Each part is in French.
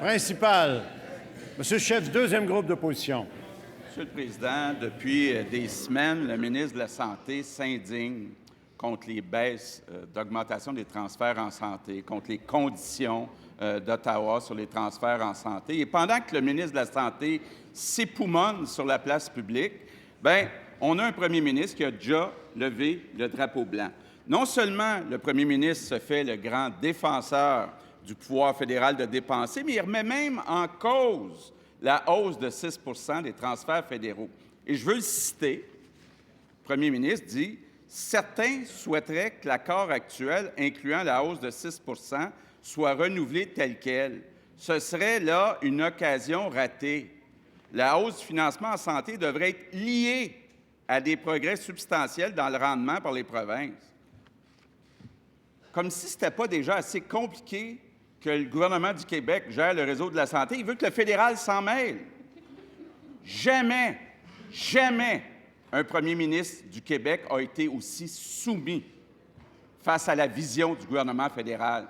Principal. Monsieur le chef du deuxième groupe d'opposition. Monsieur le Président, depuis des semaines, le ministre de la Santé s'indigne contre les baisses d'augmentation des transferts en santé, contre les conditions d'Ottawa sur les transferts en santé. Et pendant que le ministre de la Santé s'époumonne sur la place publique, bien, on a un premier ministre qui a déjà levé le drapeau blanc. Non seulement le premier ministre se fait le grand défenseur du pouvoir fédéral de dépenser, mais il remet même en cause la hausse de 6 % des transferts fédéraux. Et je veux le citer. Le premier ministre dit « Certains souhaiteraient que l'accord actuel, incluant la hausse de 6 % soit renouvelé tel quel. Ce serait là une occasion ratée. La hausse du financement en santé devrait être liée à des progrès substantiels dans le rendement par les provinces. » Comme si ce n'était pas déjà assez compliqué que le gouvernement du Québec gère le réseau de la santé. Il veut que le fédéral s'en mêle. Jamais, jamais un premier ministre du Québec a été aussi soumis face à la vision du gouvernement fédéral.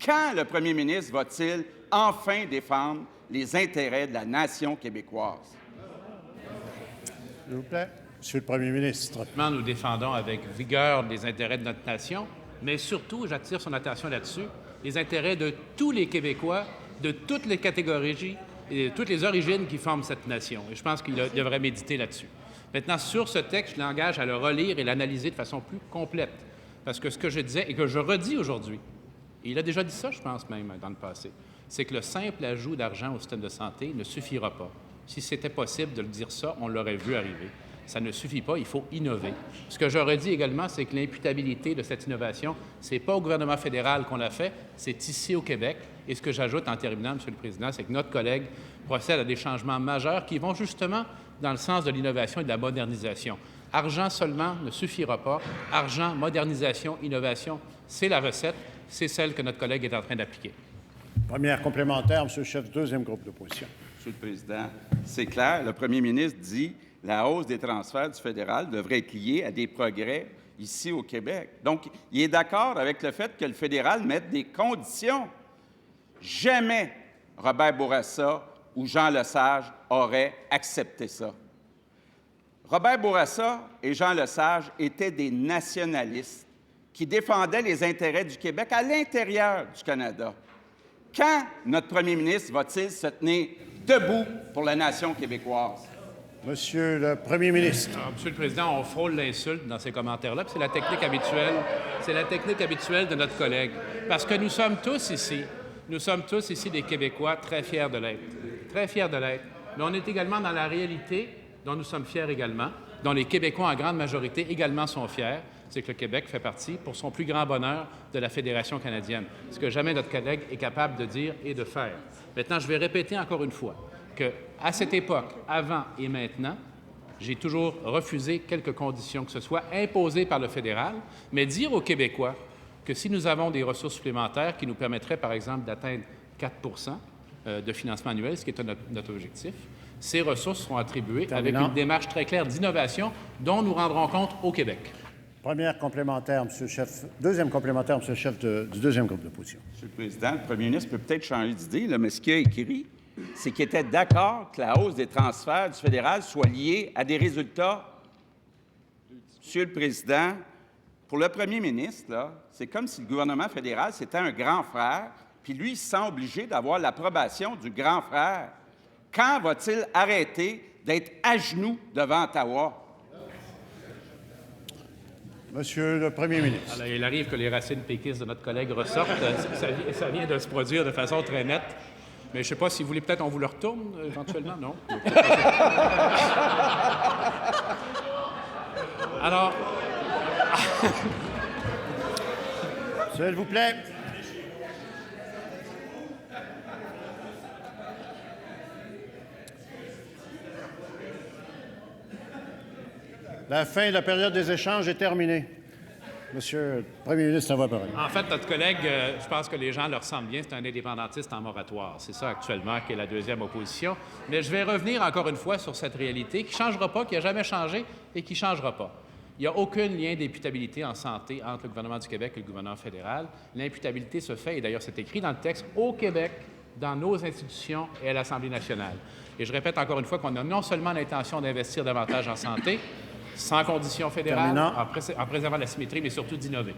Quand le premier ministre va-t-il enfin défendre les intérêts de la nation québécoise? S'il vous plaît. Monsieur le premier ministre. Nous défendons avec vigueur les intérêts de notre nation, mais surtout, j'attire son attention là-dessus, les intérêts de tous les Québécois, de toutes les catégories et de toutes les origines qui forment cette nation. Et je pense qu'il devrait méditer là-dessus. Maintenant, sur ce texte, je l'engage à le relire et l'analyser de façon plus complète. Parce que ce que je disais et que je redis aujourd'hui, et il a déjà dit ça, je pense même, dans le passé, c'est que le simple ajout d'argent au système de santé ne suffira pas. Si c'était possible de le dire ça, on l'aurait vu arriver. Ça ne suffit pas, il faut innover. Ce que j'aurais dit également, c'est que l'imputabilité de cette innovation, ce n'est pas au gouvernement fédéral qu'on l'a fait, c'est ici au Québec. Et ce que j'ajoute en terminant, Monsieur le Président, c'est que notre collègue procède à des changements majeurs qui vont justement dans le sens de l'innovation et de la modernisation. Argent seulement ne suffira pas. Argent, modernisation, innovation, c'est la recette, c'est celle que notre collègue est en train d'appliquer. Première complémentaire, Monsieur le chef du deuxième groupe d'opposition. Monsieur le Président, c'est clair, le premier ministre dit la hausse des transferts du fédéral devrait être liée à des progrès ici au Québec. Donc, il est d'accord avec le fait que le fédéral mette des conditions. Jamais Robert Bourassa ou Jean Lesage auraient accepté ça. Robert Bourassa et Jean Lesage étaient des nationalistes qui défendaient les intérêts du Québec à l'intérieur du Canada. Quand notre premier ministre va-t-il se tenir debout pour la nation québécoise? Monsieur le premier ministre. Monsieur le Président, on frôle l'insulte dans ces commentaires-là, puis c'est la technique habituelle. C'est la technique habituelle de notre collègue. Parce que nous sommes tous ici des Québécois très fiers de l'être. Très fiers de l'être. Mais on est également dans la réalité dont nous sommes fiers également, dont les Québécois en grande majorité également sont fiers, c'est que le Québec fait partie, pour son plus grand bonheur, de la Fédération canadienne. Ce que jamais notre collègue est capable de dire et de faire. Maintenant, je vais répéter encore une fois qu'à cette époque, avant et maintenant, j'ai toujours refusé quelques conditions, que ce soit imposées par le fédéral, mais dire aux Québécois que si nous avons des ressources supplémentaires qui nous permettraient, par exemple, d'atteindre 4 % de financement annuel, ce qui est notre objectif, ces ressources seront attribuées avec une démarche très claire d'innovation dont nous rendrons compte au Québec. Première complémentaire, Monsieur le chef. Deuxième complémentaire, Monsieur le chef du deuxième groupe d'opposition. Monsieur le Président, le premier ministre peut peut-être changer d'idée, mais ce qu'il a écrit, c'est qu'il était d'accord que la hausse des transferts du fédéral soit liée à des résultats. Monsieur le Président, pour le premier ministre, c'est comme si le gouvernement fédéral, c'était un grand frère, puis lui, il se sent obligé d'avoir l'approbation du grand frère. Quand va-t-il arrêter d'être à genoux devant Ottawa? Monsieur le premier ministre. Alors, il arrive que les racines péquistes de notre collègue ressortent. Ça vient de se produire de façon très nette. Mais je ne sais pas si vous voulez, peut-être on vous le retourne éventuellement, non? Alors... S'il vous plaît. La fin de la période des échanges est terminée. Monsieur le premier ministre, ça va parler. En fait, notre collègue, je pense que les gens le ressentent bien, c'est un indépendantiste en moratoire. C'est ça actuellement qui est la deuxième opposition. Mais je vais revenir encore une fois sur cette réalité qui ne changera pas, qui n'a jamais changé et qui ne changera pas. Il n'y a aucun lien d'imputabilité en santé entre le gouvernement du Québec et le gouvernement fédéral. L'imputabilité se fait, et d'ailleurs c'est écrit dans le texte, au Québec, dans nos institutions et à l'Assemblée nationale. Et je répète encore une fois qu'on a non seulement l'intention d'investir davantage en santé, sans conditions fédérales, en préservant la symétrie, mais surtout d'innover.